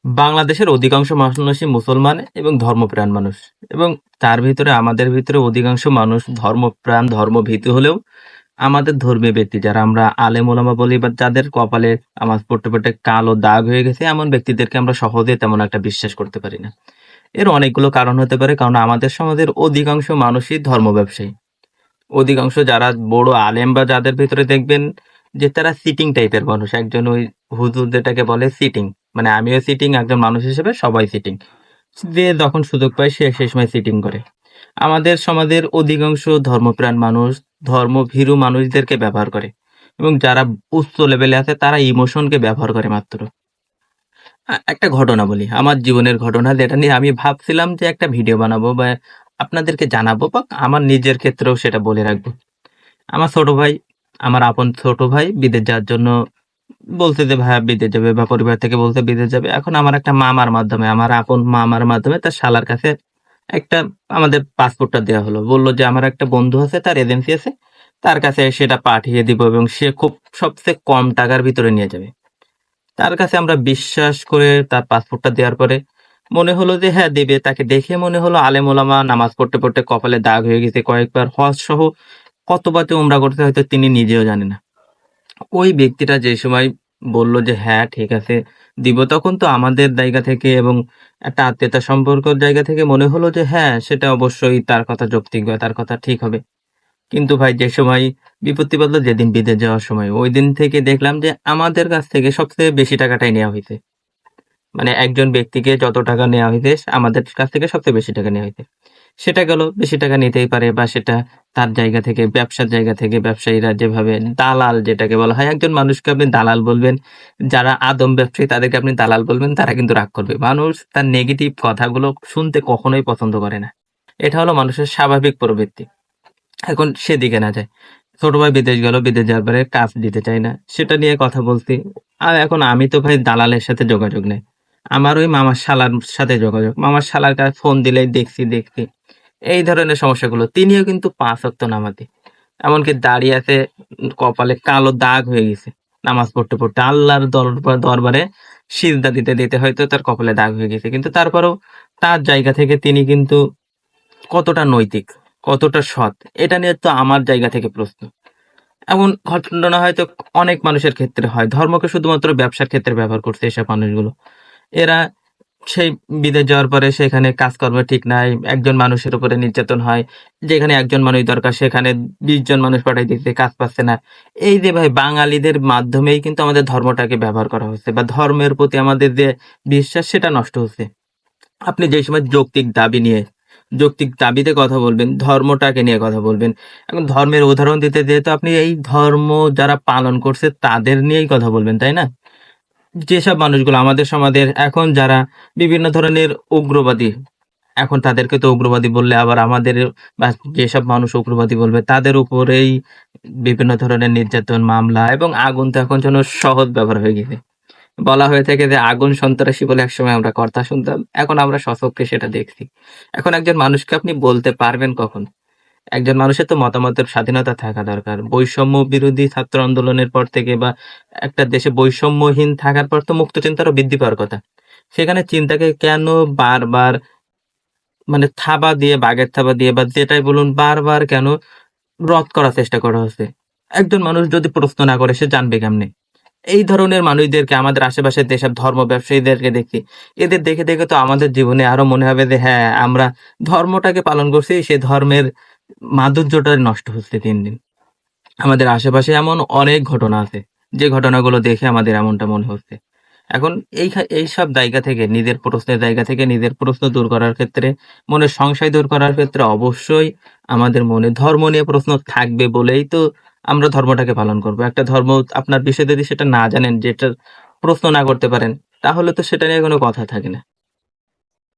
বাংলাদেশের অধিকাংশ মানুষই মুসলমান এবং ধর্মপ্রাণ মানুষ। এবং তার ভিতরে আমাদের ভিতরে অধিকাংশ মানুষ ধর্মপ্রাণ, ধর্মভীতু হলেও আমাদের ধর্মীয় ব্যক্তি যারা আমরা আলেম ওলামা বলি বা যাদের কপালে নামাজ পড়তে, পড়তে কালো দাগ হয়ে গেছে এমন ব্যক্তিদেরকে আমরা সহজে তেমন একটা বিশ্বাস করতে পারি না। এর অনেকগুলো কারণ হতে পারে। কারণ আমাদের সমাজের অধিকাংশ মানুষই ধর্ম ব্যবসায়ী। অধিকাংশ যারা বড় আলেম বা যাদের ভেতরে দেখবেন যে তারা চিটিং টাইপের মানুষ। একজন ওই হুজুর যেটাকে বলে চিটিং। মানে আমিও চিটিং, একজন মানুষ হিসেবে সবাই চিটিং। যে যখন সুযোগ পায় সে সেই সময় চিটিং করে। আমাদের সমাজের অধিকাংশ ধর্মপ্রাণ মানুষ ধর্মভীরু মানুষদেরকে ব্যবহার করে। এবং যারা উচ্চ লেভেলে আছে তারা ইমোশনকে ব্যবহার করে মাত্র। একটা ঘটনা বলি। আমার জীবনের ঘটনা যেটা নিয়ে আমি ভাবছিলাম যে একটা ভিডিও বানাবো বা আপনাদেরকে জানাবো বা আমার নিজের ক্ষেত্রেও সেটা বলে রাখবো। আমার ছোট ভাই, আমার আপন ছোট ভাই বিদেশ যাওয়ার জন্য বলছে যে ভাইয়া বিদেশ যাবে বা পরিবার থেকে বলছে বিদেশ যাবে। এখন আমার একটা মামার মাধ্যমে, আমার আপন মামার মাধ্যমে তার শালার কাছে একটা আমাদের পাসপোর্টটা দেয়া হলো। বলল যে আমার একটা বন্ধু আছে, তার এজেন্সি আছে। তার কাছে সেটা পাঠিয়ে দিব এবং সে খুব সবচেয়ে কম টাকার ভিতরে নিয়ে যাবে। তার কাছে আমরা বিশ্বাস করে তার পাসপোর্টটা দেওয়ার পরে মনে হলো যে হ্যাঁ দেবে। তাকে দেখে মনে হলো আলেম ওলামা, নামাজ পড়তে, পড়তে কপালে দাগ হয়ে গেছে। কয়েকবার হজ সহ কতবার যে উমরা করতে হয়তো তিনি নিজেও জানে না। ওই ব্যক্তিটা যে সময় বলল যে হ্যাঁ ঠিক আছে দিব, তখন তো আমাদের জায়গা থেকে এবং একটা আত্মীয়তা সম্পর্কের জায়গা থেকে মনে হলো যে হ্যাঁ সেটা অবশ্যই তার কথা যৌক্তিক বা তার কথা ঠিক হবে। কিন্তু ভাই যে সময় বিপত্তি বাঁধলো, যেদিন বিদেশ যাওয়ার সময়, ওই দিন থেকে দেখলাম যে আমাদের কাছ থেকে সবচেয়ে বেশি টাকাটাই নেওয়া হয়েছে। মানে একজন ব্যক্তিকে যত টাকা নেওয়া হইছে আমাদের কাছ থেকে সবচেয়ে বেশি টাকা নেওয়া হইছে। সেটা গেল, বেশি টাকা নিতেই পারে বা সেটা তার জায়গা থেকে, ব্যবসার জায়গা থেকে ব্যবসায়ীরা যেভাবে দালাল যেটাকে বলা হয়, একজন মানুষকে আপনি দালাল বলবেন, যারা আদম ব্যবসায়ী তাদেরকে আপনি দালাল বলবেন, তারা কিন্তু রাগ করবে। মানুষ তার নেগেটিভ কথাগুলো শুনতে কখনোই পছন্দ করে না। এটা হলো মানুষের স্বাভাবিক প্রবৃত্তি। এখন সেদিকে না যায়। ছোট ভাই বিদেশ গেল, বিদেশ যাওয়ার পরে কাজ দিতে চায় না। সেটা নিয়ে কথা বলছি। আর এখন আমি তো ভাই দালালের সাথে যোগাযোগ নেই। আমার ওই মামার শালার সাথে যোগাযোগ। মামার শালার কাছে ফোন দিলেই দেখছি। এই ধরনের সমস্যাগুলো। তিনিও কিন্তু ৫ ওয়াক্ত নামাজি। এমনকি দাঁড়িয়ে আছে, কপালে কালো দাগ হয়ে গেছে। নামাজ পড়তে, পড়তে আল্লাহর দরবারে সিজদা দিতে হয়তো তার কপালে দাগ হয়ে গেছে। কিন্তু তারপরেও তার জায়গা থেকে তিনি কিন্তু কতটা নৈতিক, কতটা সৎ, এটা নিয়ে তো আমার জায়গা থেকে প্রশ্ন। এমন ঘটনা হয়তো অনেক মানুষের ক্ষেত্রে হয়। ধর্মকে শুধুমাত্র ব্যবসার ক্ষেত্রে ব্যবহার করছে এসব মানুষগুলো। এরা সেই বিদেশ যাওয়ার পরে সেখানে কাজকর্ম ঠিক নাই। একজন মানুষের উপরে নির্যাতন হয়। যেখানে একজন মানুষ দরকার সেখানে ২০ জন মানুষ পাঠাই দিচ্ছে, কাজ পাচ্ছে না। এই যে ভাই বাঙালিদের মাধ্যমেই কিন্তু আমাদের ধর্মটাকে ব্যবহার করা হচ্ছে বা ধর্মের প্রতি আমাদের যে বিশ্বাস সেটা নষ্ট হচ্ছে। আপনি যে সময় যৌক্তিক দাবিতে কথা বলবেন, ধর্মটাকে নিয়ে কথা বলবেন। এখন ধর্মের উদাহরণ দিতে যেহেতু আপনি এই ধর্ম যারা পালন করছে তাদের নিয়েই কথা বলবেন, তাই না? যেসব মানুষগুলো আমাদের সমাজের এখন যারা বিভিন্ন ধরনের উগ্রবাদী, এখন তাদেরকে তো উগ্রবাদী বললে আবার আমাদের বা যেসব মানুষ উগ্রবাদী বলবে তাদের উপরেই বিভিন্ন ধরনের নির্যাতন, মামলা এবং আগুন তো এখন যেন সহজ ব্যাপার হয়ে গেছে। বলা হয়ে থাকে যে আগুন সন্ত্রাসী বলে একসময় আমরা কথা শুনতাম। এখন আমরা স্বচক্ষে সেটা দেখছি। এখন একজন মানুষকে আপনি বলতে পারবেন কখন? একজন মানুষের তো মতামতের স্বাধীনতা থাকা দরকার। বৈষম্য বিরোধী ছাত্র আন্দোলনের পর থেকে বা একটা দেশে বৈষম্যহীন থাকার পর তো মুক্ত চিন্তারও বৃদ্ধি পাওয়ার কথা। সেখানে চিন্তাকে কেন বারবার মানে থাবা দিয়ে, বাগের থাবা দিয়ে বা যেটাই বলুন বারবার কেন রদ করার চেষ্টা করা হচ্ছে? একজন মানুষ যদি প্রশ্ন না করে সে জানবে কেমনে? এই ধরনের মানুষদেরকে আমাদের আশেপাশের যেসব ধর্ম ব্যবসায়ীদেরকে দেখি, এদের দেখে তো আমাদের জীবনে আরো মনে হবে যে হ্যাঁ, আমরা ধর্মটাকে পালন করছি, সে ধর্মের মাধুর্যটা নষ্ট হচ্ছে দিন, দিন। আমাদের আশেপাশে এমন অনেক ঘটনা আছে, যে ঘটনাগুলো দেখে আমাদের এমনটা মনে হচ্ছে। এখন এইসব জায়গা থেকে নিজের প্রশ্নের জায়গা থেকে নিজের প্রশ্ন দূর করার ক্ষেত্রে, মনের সংশয় দূর করার ক্ষেত্রে অবশ্যই আমাদের মনে ধর্ম নিয়ে প্রশ্ন থাকবে বলেই তো আমরা ধর্মটাকে পালন করব। একটা ধর্ম আপনার বিষয়ে যদি সেটা না জানেন, যেটার প্রশ্ন না করতে পারেন, তাহলে তো সেটা নিয়ে কোনো কথা থাকে না।